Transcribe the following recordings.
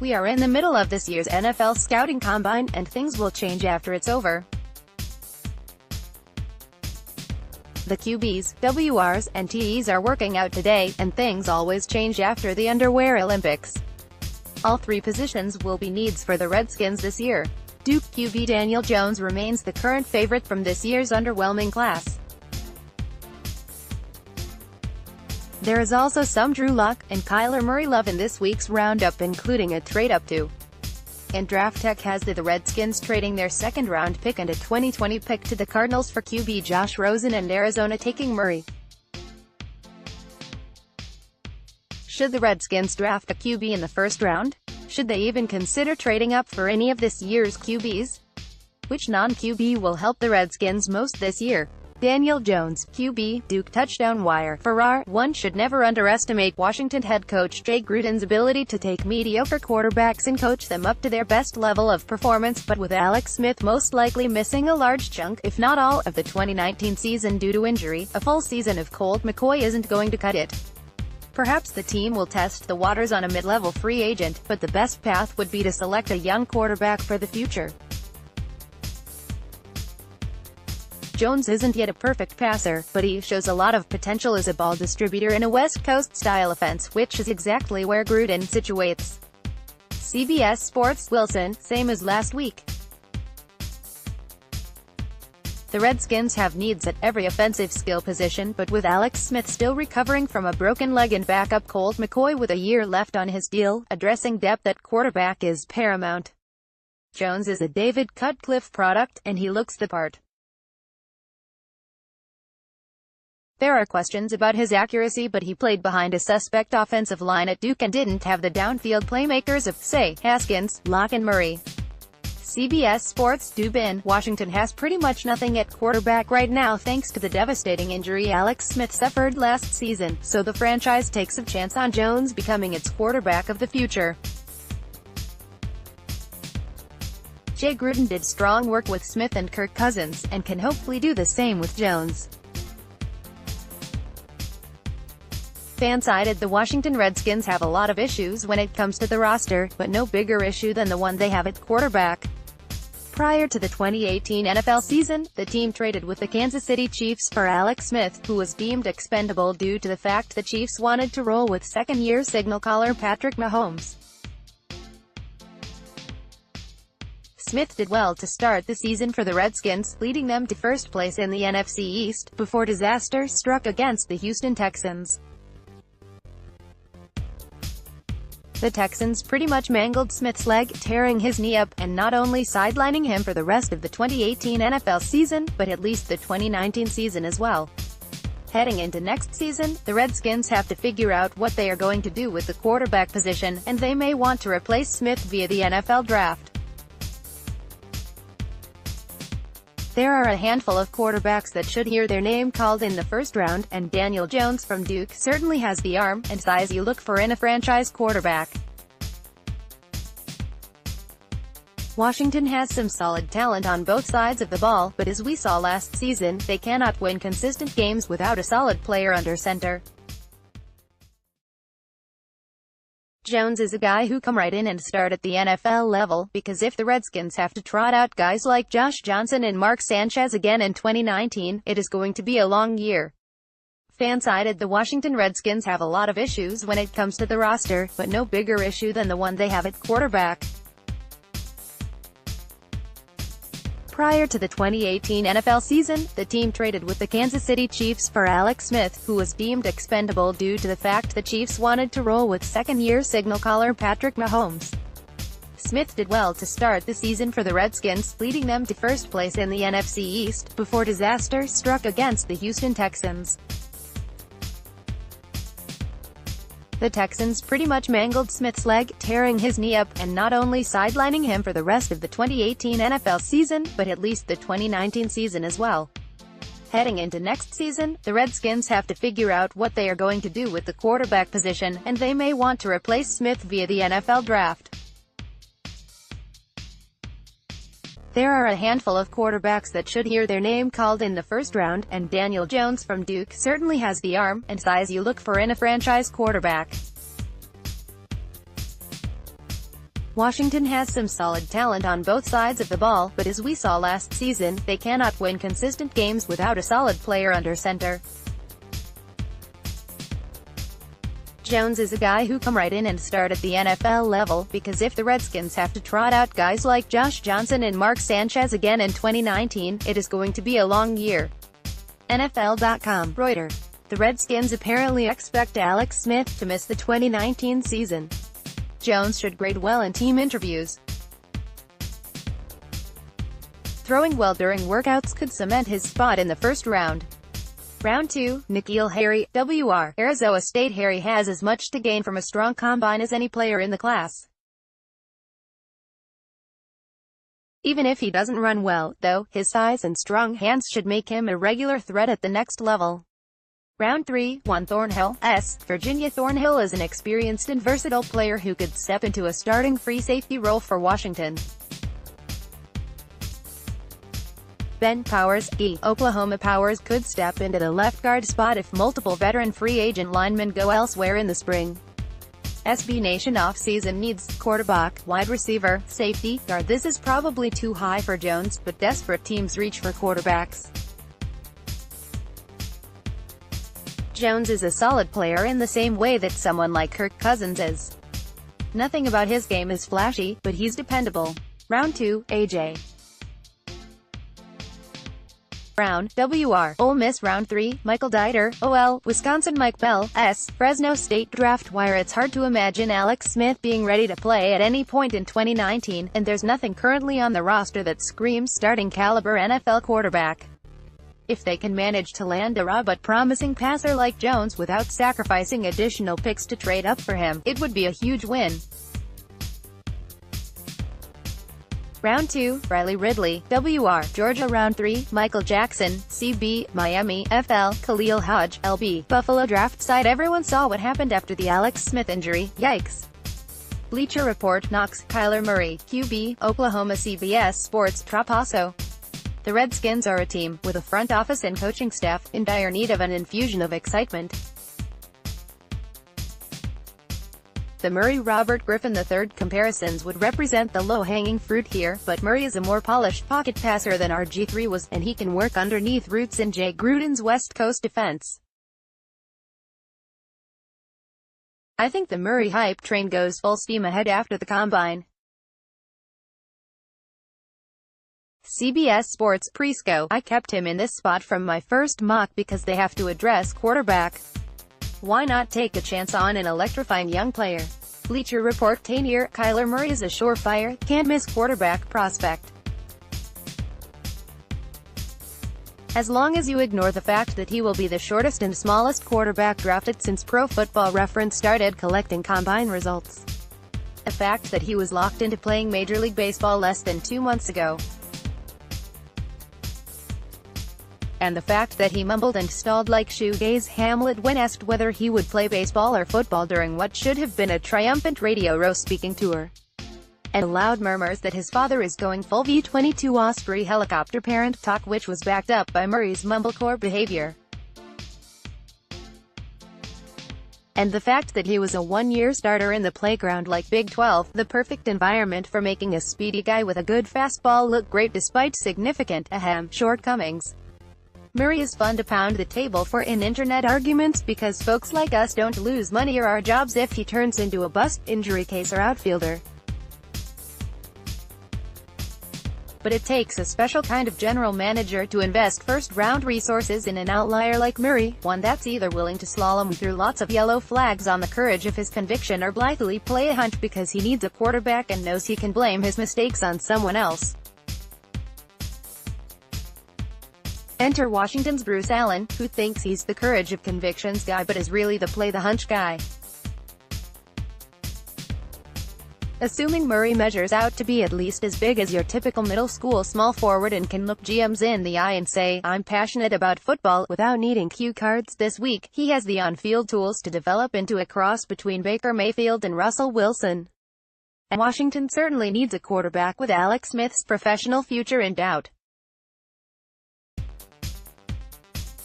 We are in the middle of this year's NFL scouting combine, and things will change after it's over. The QBs, WRs, and TEs are working out today, and things always change after the Underwear Olympics. All three positions will be needs for the Redskins this year. Duke QB Daniel Jones remains the current favorite from this year's underwhelming class. There is also some Drew Lock and Kyler Murray love in this week's roundup, including a trade-up to. And DraftTek has the Redskins trading their second-round pick and a 2020 pick to the Cardinals for QB Josh Rosen, and Arizona taking Murray. Should the Redskins draft a QB in the first round? Should they even consider trading up for any of this year's QBs? Which non-QB will help the Redskins most this year? Daniel Jones, QB, Duke touchdown wire. Farrar, one should never underestimate Washington head coach Jay Gruden's ability to take mediocre quarterbacks and coach them up to their best level of performance, but with Alex Smith most likely missing a large chunk, if not all, of the 2019 season due to injury, a full season of Colt McCoy isn't going to cut it. Perhaps the team will test the waters on a mid-level free agent, but the best path would be to select a young quarterback for the future. Jones isn't yet a perfect passer, but he shows a lot of potential as a ball distributor in a West Coast-style offense, which is exactly where Gruden situates. CBS Sports Wilson, same as last week. The Redskins have needs at every offensive skill position, but with Alex Smith still recovering from a broken leg and backup Colt McCoy with a year left on his deal, addressing depth at quarterback is paramount. Jones is a David Cutcliffe product, and he looks the part. There are questions about his accuracy, but he played behind a suspect offensive line at Duke and didn't have the downfield playmakers of, say, Haskins, Locke and Murray. CBS Sports Dubin, Washington has pretty much nothing at quarterback right now thanks to the devastating injury Alex Smith suffered last season, so the franchise takes a chance on Jones becoming its quarterback of the future. Jay Gruden did strong work with Smith and Kirk Cousins, and can hopefully do the same with Jones. Fans cited the Washington Redskins have a lot of issues when it comes to the roster, but no bigger issue than the one they have at quarterback. Prior to the 2018 NFL season, the team traded with the Kansas City Chiefs for Alex Smith, who was deemed expendable due to the fact the Chiefs wanted to roll with second-year signal caller Patrick Mahomes. Smith did well to start the season for the Redskins, leading them to first place in the NFC East, before disaster struck against the Houston Texans. The Texans pretty much mangled Smith's leg, tearing his knee up, and not only sidelining him for the rest of the 2018 NFL season, but at least the 2019 season as well. Heading into next season, the Redskins have to figure out what they are going to do with the quarterback position, and they may want to replace Smith via the NFL draft. There are a handful of quarterbacks that should hear their name called in the first round, and Daniel Jones from Duke certainly has the arm and size you look for in a franchise quarterback. Washington has some solid talent on both sides of the ball, but as we saw last season, they cannot win consistent games without a solid player under center. Jones is a guy who come right in and start at the NFL level, because if the Redskins have to trot out guys like Josh Johnson and Mark Sanchez again in 2019, it is going to be a long year. Fans cited the Washington Redskins have a lot of issues when it comes to the roster, but no bigger issue than the one they have at quarterback. Prior to the 2018 NFL season, the team traded with the Kansas City Chiefs for Alex Smith, who was deemed expendable due to the fact the Chiefs wanted to roll with second-year signal caller Patrick Mahomes. Smith did well to start the season for the Redskins, leading them to first place in the NFC East, before disaster struck against the Houston Texans. The Texans pretty much mangled Smith's leg, tearing his knee up, and not only sidelining him for the rest of the 2018 NFL season, but at least the 2019 season as well. Heading into next season, the Redskins have to figure out what they are going to do with the quarterback position, and they may want to replace Smith via the NFL draft. There are a handful of quarterbacks that should hear their name called in the first round, and Daniel Jones from Duke certainly has the arm and size you look for in a franchise quarterback. Washington has some solid talent on both sides of the ball, but as we saw last season, they cannot win consistent games without a solid player under center. Jones is a guy who come right in and start at the NFL level, because if the Redskins have to trot out guys like Josh Johnson and Mark Sanchez again in 2019, it is going to be a long year. NFL.com, Reuters. The Redskins apparently expect Alex Smith to miss the 2019 season. Jones should grade well in team interviews. Throwing well during workouts could cement his spot in the first round. Round 2, N'Keal Harry, WR, Arizona State. Harry has as much to gain from a strong combine as any player in the class. Even if he doesn't run well, though, his size and strong hands should make him a regular threat at the next level. Round 3, 1 Thornhill, S. Virginia. Thornhill is an experienced and versatile player who could step into a starting free safety role for Washington. Ben Powers, E. Oklahoma. Powers could step into the left guard spot if multiple veteran free agent linemen go elsewhere in the spring. SB Nation. Offseason needs quarterback, wide receiver, safety, guard. This is probably too high for Jones, but desperate teams reach for quarterbacks. Jones is a solid player in the same way that someone like Kirk Cousins is. Nothing about his game is flashy, but he's dependable. Round 2, A.J. Brown, WR, Ole Miss. Round 3, Michael Dieter, OL, Wisconsin. Mike Bell, S. Fresno State. Draft Wire. It's hard to imagine Alex Smith being ready to play at any point in 2019, and there's nothing currently on the roster that screams starting caliber NFL quarterback. If they can manage to land a raw but promising passer like Jones without sacrificing additional picks to trade up for him, it would be a huge win. Round 2, Riley Ridley, WR, Georgia. Round 3, Michael Jackson, CB, Miami, FL, Khalil Hodge, LB, Buffalo. Draft site. Everyone saw what happened after the Alex Smith injury, yikes. Bleacher Report. Knox, Kyler Murray, QB, Oklahoma. CBS Sports. Trapasso. The Redskins are a team, with a front office and coaching staff, in dire need of an infusion of excitement. The Murray-Robert Griffin III comparisons would represent the low-hanging fruit here, but Murray is a more polished pocket passer than RG3 was, and he can work underneath routes in Jay Gruden's West Coast defense. I think the Murray hype train goes full steam ahead after the combine. CBS Sports. Prisco. I kept him in this spot from my first mock because they have to address quarterback. Why not take a chance on an electrifying young player? Bleacher Report. Tanier. Kyler Murray is a surefire, can't-miss quarterback prospect. As long as you ignore the fact that he will be the shortest and smallest quarterback drafted since Pro Football Reference started collecting combine results. A fact that he was locked into playing Major League Baseball less than 2 months ago. And the fact that he mumbled and stalled like Shoegaze Hamlet when asked whether he would play baseball or football during what should have been a triumphant radio row speaking tour. And loud murmurs that his father is going full V-22 Osprey helicopter parent talk, which was backed up by Murray's mumblecore behavior. And the fact that he was a one-year starter in the playground like Big 12, the perfect environment for making a speedy guy with a good fastball look great despite significant, shortcomings. Murray is fun to pound the table for in internet arguments because folks like us don't lose money or our jobs if he turns into a bust, injury case or outfielder. But it takes a special kind of general manager to invest first-round resources in an outlier like Murray, one that's either willing to slalom through lots of yellow flags on the courage of his conviction or blithely play a hunt because he needs a quarterback and knows he can blame his mistakes on someone else. Enter Washington's Bruce Allen, who thinks he's the courage of convictions guy but is really the play the hunch guy. Assuming Murray measures out to be at least as big as your typical middle school small forward and can look GMs in the eye and say, "I'm passionate about football," without needing cue cards this week, he has the on-field tools to develop into a cross between Baker Mayfield and Russell Wilson. And Washington certainly needs a quarterback with Alex Smith's professional future in doubt.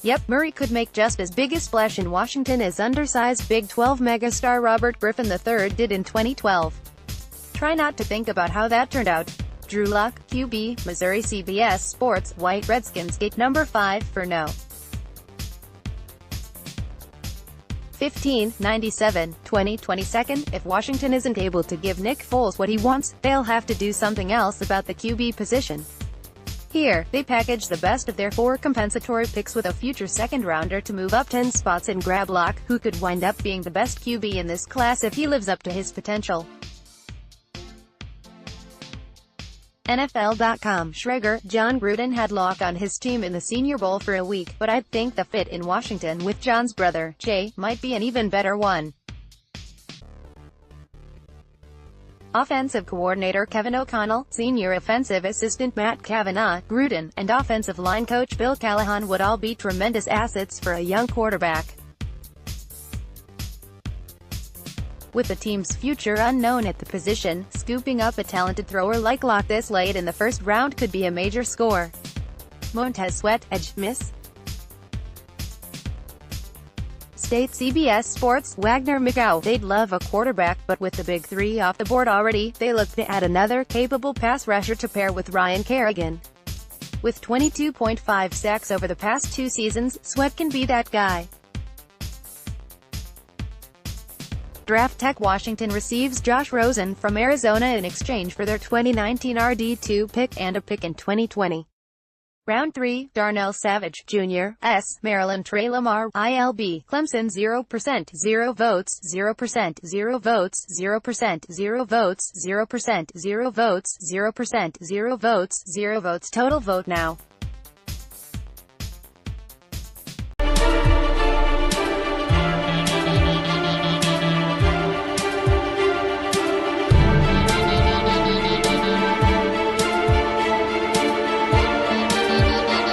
Yep, Murray could make just as big a splash in Washington as undersized Big 12 megastar Robert Griffin III did in 2012. Try not to think about how that turned out. Drew Luck, QB, Missouri. CBS Sports, White Redskins gate number 5 for no. 15.97, 2022. If Washington isn't able to give Nick Foles what he wants, they'll have to do something else about the QB position. Here, they package the best of their 4 compensatory picks with a future second-rounder to move up 10 spots and grab Luck, who could wind up being the best QB in this class if he lives up to his potential. NFL.com. Schrager, John Gruden had Luck on his team in the Senior Bowl for a week, but I think the fit in Washington with John's brother, Jay, might be an even better one. Offensive coordinator Kevin O'Connell, senior offensive assistant Matt Cavanaugh, Gruden, and offensive line coach Bill Callahan would all be tremendous assets for a young quarterback. With the team's future unknown at the position, scooping up a talented thrower like Luck this late in the first round could be a major score. Montez Sweat, edge, miss. State. CBS Sports, Wagner McGow. They'd love a quarterback, but with the big 3 off the board already, they look to add another capable pass rusher to pair with Ryan Kerrigan. With 22.5 sacks over the past 2 seasons, Sweat can be that guy. DraftTek. Washington receives Josh Rosen from Arizona in exchange for their 2019 RD2 pick and a pick in 2020. Round 3, Darnell Savage, Jr., S., Maryland. Trey Lamar, ILB, Clemson. 0%, 0 votes, 0%, 0 votes, 0%, 0 votes, 0%, 0 votes, 0%, 0 votes, 0 votes. Total vote now.